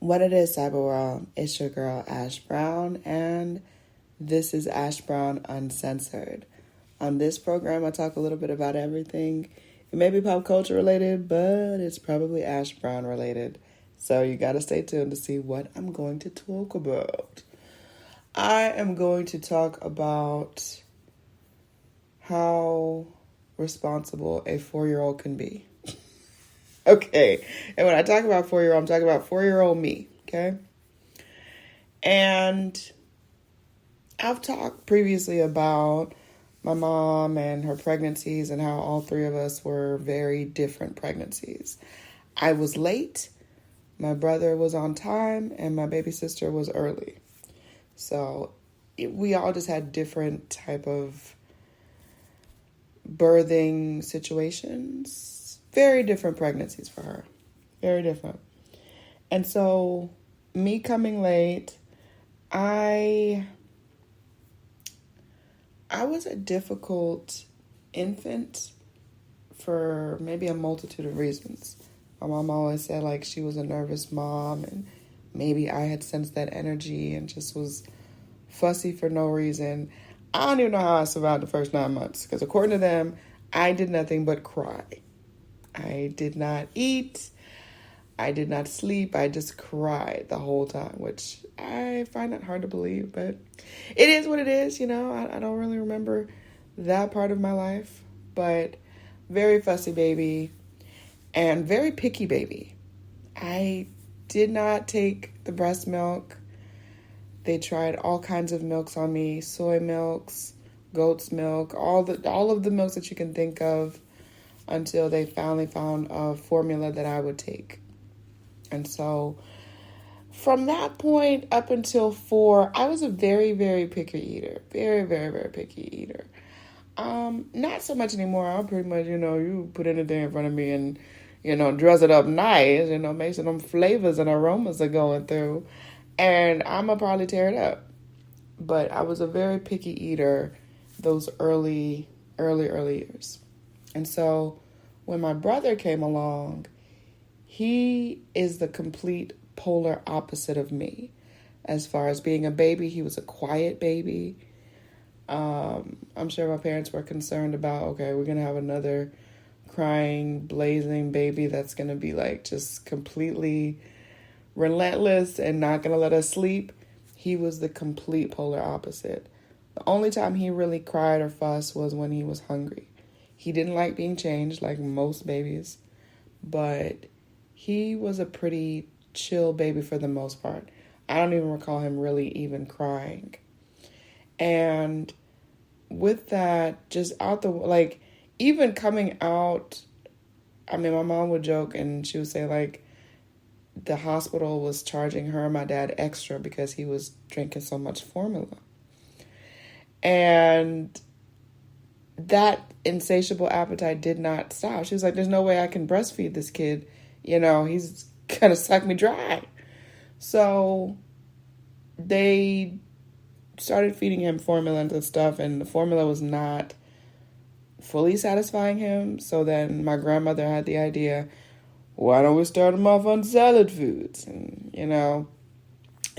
What it is, Cyber World, it's your girl Ash Brown, and this is Ash Brown Uncensored. On this program, I talk a little bit about everything. It may be pop culture related, but it's probably Ash Brown related. So you gotta stay tuned to see what I'm going to talk about. I am going to talk about how responsible a 4-year-old can be. Okay. And when I talk about 4-year-old, I'm talking about 4-year-old me. Okay. And I've talked previously about my mom and her pregnancies and how all three of us were very different pregnancies. I was late, my brother was on time, and my baby sister was early. So we all just had different type of birthing situations. Very different pregnancies for her. Very different. And so me coming late, I was a difficult infant for maybe a multitude of reasons. My mom always said like she was a nervous mom, and maybe I had sensed that energy and just was fussy for no reason. I don't even know how I survived the first 9 months, because according to them, I did nothing but cry. I did not eat. I did not sleep. I just cried the whole time, which I find that hard to believe, but it is what it is. You know, I don't really remember that part of my life, but very fussy baby and very picky baby. I did not take the breast milk. They tried all kinds of milks on me, soy milks, goat's milk, all of the milks that you can think of, until they finally found a formula that I would take. And so from that point up until 4, I was a very, very picky eater. Very, very, very picky eater. Not so much anymore. I'm pretty much, you put anything in front of me and, dress it up nice, make sure them flavors and aromas are going through, and I'm going to probably tear it up. But I was a very picky eater those early years. And so when my brother came along, he is the complete polar opposite of me. As far as being a baby, he was a quiet baby. I'm sure my parents were concerned about, okay, we're going to have another crying, blazing baby that's going to be like just completely relentless and not going to let us sleep. He was the complete polar opposite. The only time he really cried or fussed was when he was hungry. He didn't like being changed like most babies, but he was a pretty chill baby for the most part. I don't even recall him really even crying. And with that, just even coming out, I mean, my mom would joke and she would say like the hospital was charging her and my dad extra because he was drinking so much formula. And that insatiable appetite did not stop. She was like, there's no way I can breastfeed this kid. He's going to suck me dry. So they started feeding him formula and stuff, and the formula was not fully satisfying him. So then my grandmother had the idea, why don't we start him off on salad foods? And,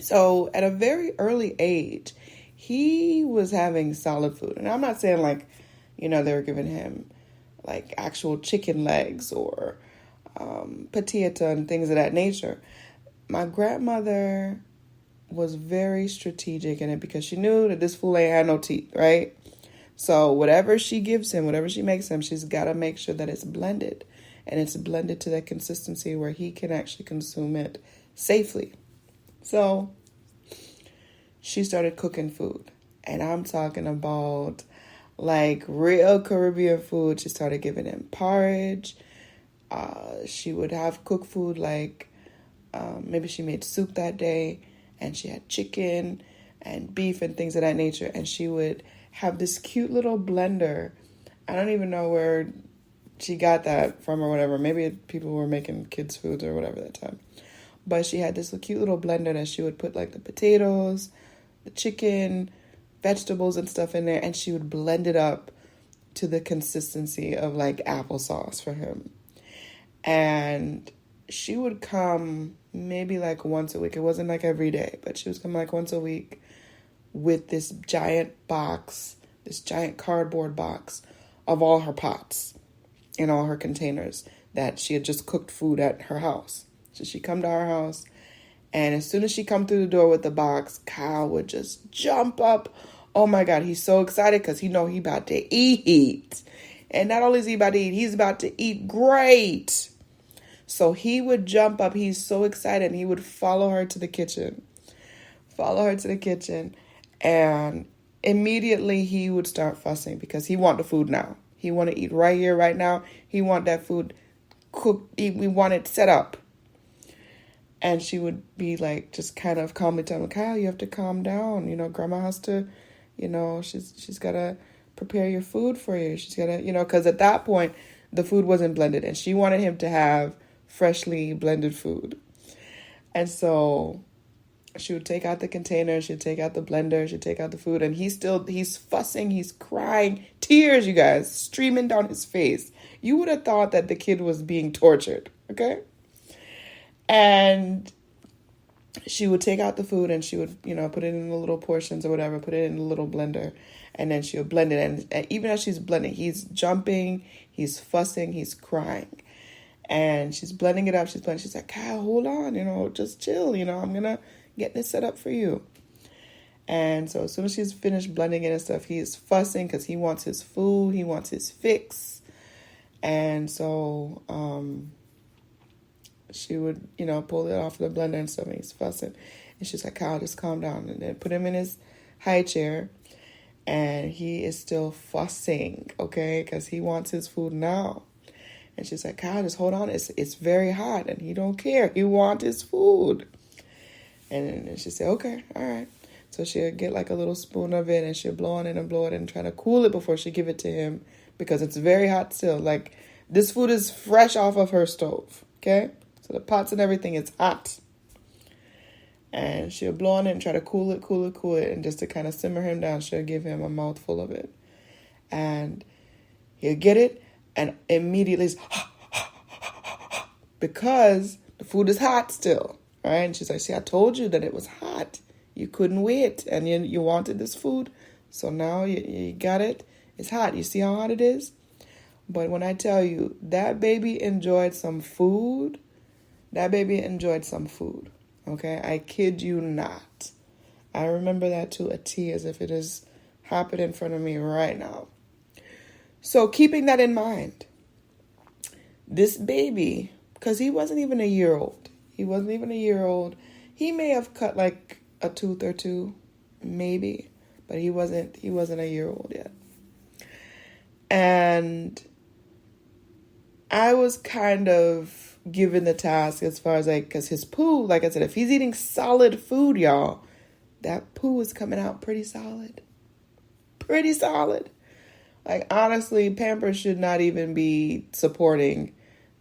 so at a very early age, he was having solid food. And I'm not saying like, they were giving him like actual chicken legs or patita and things of that nature. My grandmother was very strategic in it because she knew that this fool ain't had no teeth, right? So whatever she gives him, whatever she makes him, she's got to make sure that it's blended. And it's blended to that consistency where he can actually consume it safely. So she started cooking food. And I'm talking about like real Caribbean food. She started giving him porridge. She would have cooked food like maybe she made soup that day and she had chicken and beef and things of that nature. And she would have this cute little blender. I don't even know where she got that from or whatever. Maybe people were making kids' foods or whatever that time. But she had this cute little blender that she would put like the potatoes, the chicken, vegetables and stuff in there, and she would blend it up to the consistency of like applesauce for him. And she would come maybe like once a week. It wasn't like every day, but she was coming like once a week with this giant box, this giant cardboard box of all her pots and all her containers that she had just cooked food at her house. So she'd come to our house, and as soon as she come through the door with the box, Kyle would just jump up. Oh my God, he's so excited because he know he about to eat. And not only is he about to eat, he's about to eat great. So he would jump up. He's so excited. And he would follow her to the kitchen. And immediately he would start fussing because he want the food now. He want to eat right here, right now. He want that food cooked. We want it set up. And she would be like, just kind of calmly telling him, Kyle, you have to calm down. You know, grandma has to, you know, she's got to prepare your food for you. She's got to, you know, because at that point, the food wasn't blended. And she wanted him to have freshly blended food. And so she would take out the container, she'd take out the blender, she'd take out the food, and he's fussing, he's crying, tears, you guys, streaming down his face. You would have thought that the kid was being tortured, okay? And she would take out the food and she would, you know, put it in the little portions or whatever, put it in the little blender, and then she would blend it. And even as she's blending, he's jumping, he's fussing, he's crying. And she's blending it up. She's like, Kyle, hold on, you know, just chill. You know, I'm going to get this set up for you. And so as soon as she's finished blending it and stuff, he's fussing because he wants his food. He wants his fix. And so she would, you know, pull it off the blender and stuff, and he's fussing. And she's like, Kyle, just calm down. And then put him in his high chair. And he is still fussing, okay, because he wants his food now. And she's like, Kyle, just hold on. It's very hot. And he don't care. He wants his food. And then she said, okay, all right. So she'll get like a little spoon of it and she'll blow on it and try to cool it before she give it to him because it's very hot still. Like this food is fresh off of her stove, okay? So the pots and everything is hot. And she'll blow on it and try to cool it. And just to kind of simmer him down, she'll give him a mouthful of it. And he'll get it. And immediately it's because the food is hot still, right? And she's like, see, I told you that it was hot. You couldn't wait, and you wanted this food. So now you got it. It's hot. You see how hot it is? But when I tell you, that baby enjoyed some food. Okay? I kid you not. I remember that to a T as if it is happening in front of me right now. So keeping that in mind, this baby, because he wasn't even a year old. He may have cut like a tooth or two, maybe, but he wasn't a year old yet. And I was kind of given the task as far as like, because his poo, like I said, if he's eating solid food, y'all, that poo is coming out pretty solid. Like, honestly, Pampers should not even be supporting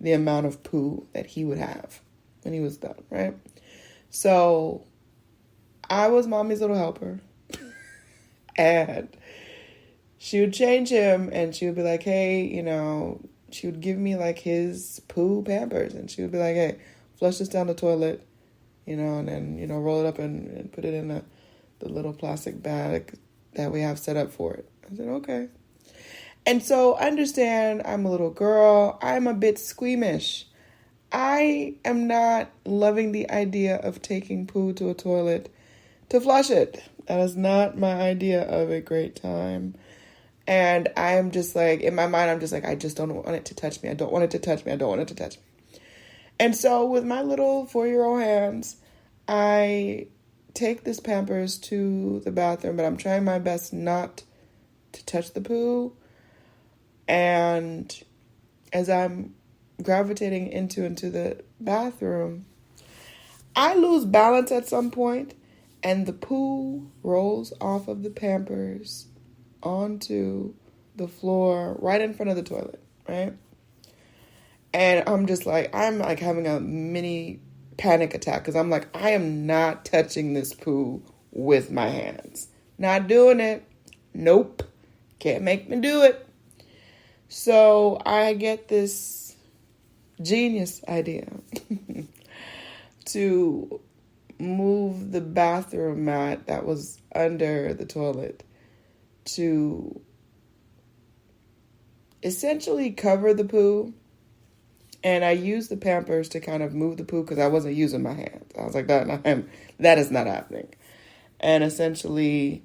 the amount of poo that he would have when he was done, right? So I was mommy's little helper. And she would change him and she would be like, hey, you know, she would give me like his poo Pampers. And she would be like, hey, flush this down the toilet, you know, and then, you know, roll it up and put it in the little plastic bag that we have set up for it. I said, okay. And so understand I'm a little girl. I'm a bit squeamish. I am not loving the idea of taking poo to a toilet to flush it. That is not my idea of a great time. And I'm just like, in my mind, I'm just like, I just don't want it to touch me. I don't want it to touch me. And so with my little 4-year-old hands, I take this Pampers to the bathroom, but I'm trying my best not to touch the poo. And as I'm gravitating into the bathroom, I lose balance at some point, and the poo rolls off of the Pampers onto the floor right in front of the toilet, right? And I'm like having a mini panic attack because I'm like, I am not touching this poo with my hands. Not doing it. Nope. Can't make me do it. So I get this genius idea to move the bathroom mat that was under the toilet to essentially cover the poo. And I used the Pampers to kind of move the poo because I wasn't using my hands. I was like, that is not happening. And essentially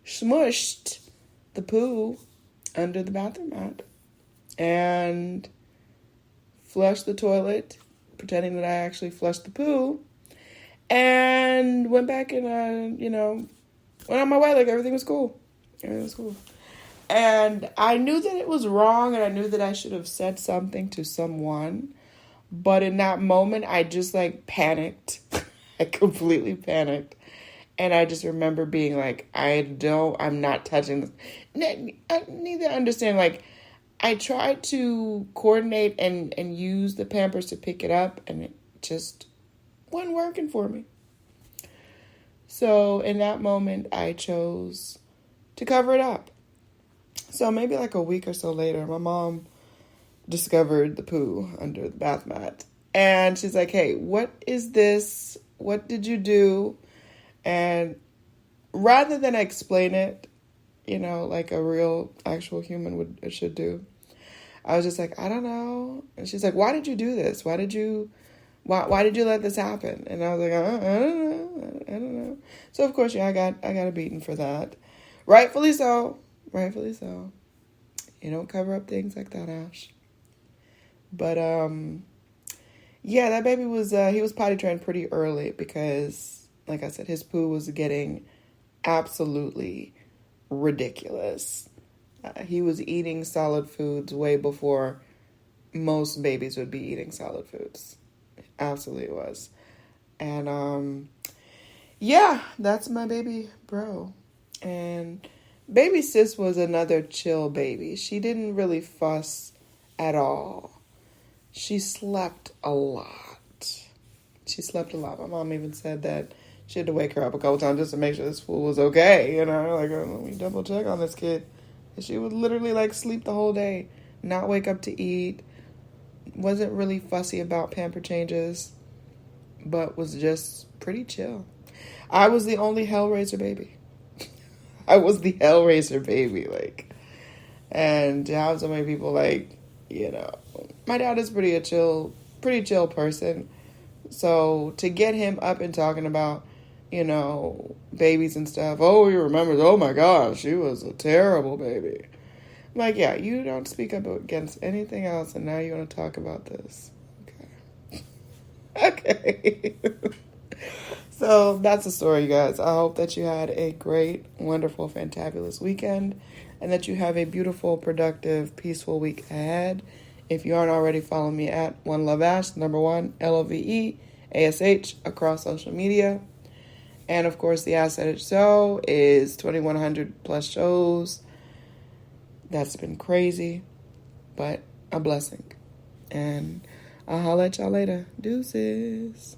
smushed the poo under the bathroom mat and flushed the toilet, pretending that I actually flushed the poo, and went back and, went on my way like everything was cool. Everything was cool. And I knew that it was wrong, and I knew that I should have said something to someone. But in that moment, I just panicked. I completely panicked. And I just remember being like, I'm not touching this. I need to understand, I tried to coordinate and use the Pampers to pick it up, and it just wasn't working for me. So in that moment, I chose to cover it up. So maybe a week or so later, my mom discovered the poo under the bath mat. And she's like, hey, what is this? What did you do? And rather than explain it, like a real actual human should do, I was just like, I don't know. And she's like, why did you do this? Why did you let this happen? And I was like, I don't know. So of course, I got a beating for that. Rightfully so. You don't cover up things like that, Ash. But yeah, that baby was he was potty trained pretty early because, like I said, his poo was getting absolutely ridiculous. He was eating solid foods way before most babies would be eating solid foods. Absolutely was. And yeah, that's my baby bro. And baby sis was another chill baby. She didn't really fuss at all. She slept a lot. My mom even said that she had to wake her up a couple times just to make sure this fool was okay. Let me double check on this kid. And she would literally sleep the whole day, not wake up to eat. Wasn't really fussy about pamper changes, but was just pretty chill. I was the only Hellraiser baby. And to have so many people my dad is pretty chill person. So to get him up and talking about, babies and stuff. Oh, he remembers, oh my gosh, she was a terrible baby. I'm like, yeah, you don't speak up against anything else, and now you want to talk about this. Okay. So that's the story, you guys. I hope that you had a great, wonderful, fantabulous weekend, and that you have a beautiful, productive, peaceful week ahead. If you aren't already, follow me at One Love Ash, number 1, LOVEASH, across social media. And of course, the Ask Edit Show is 2,100 plus shows. That's been crazy, but a blessing. And I'll holler at y'all later. Deuces.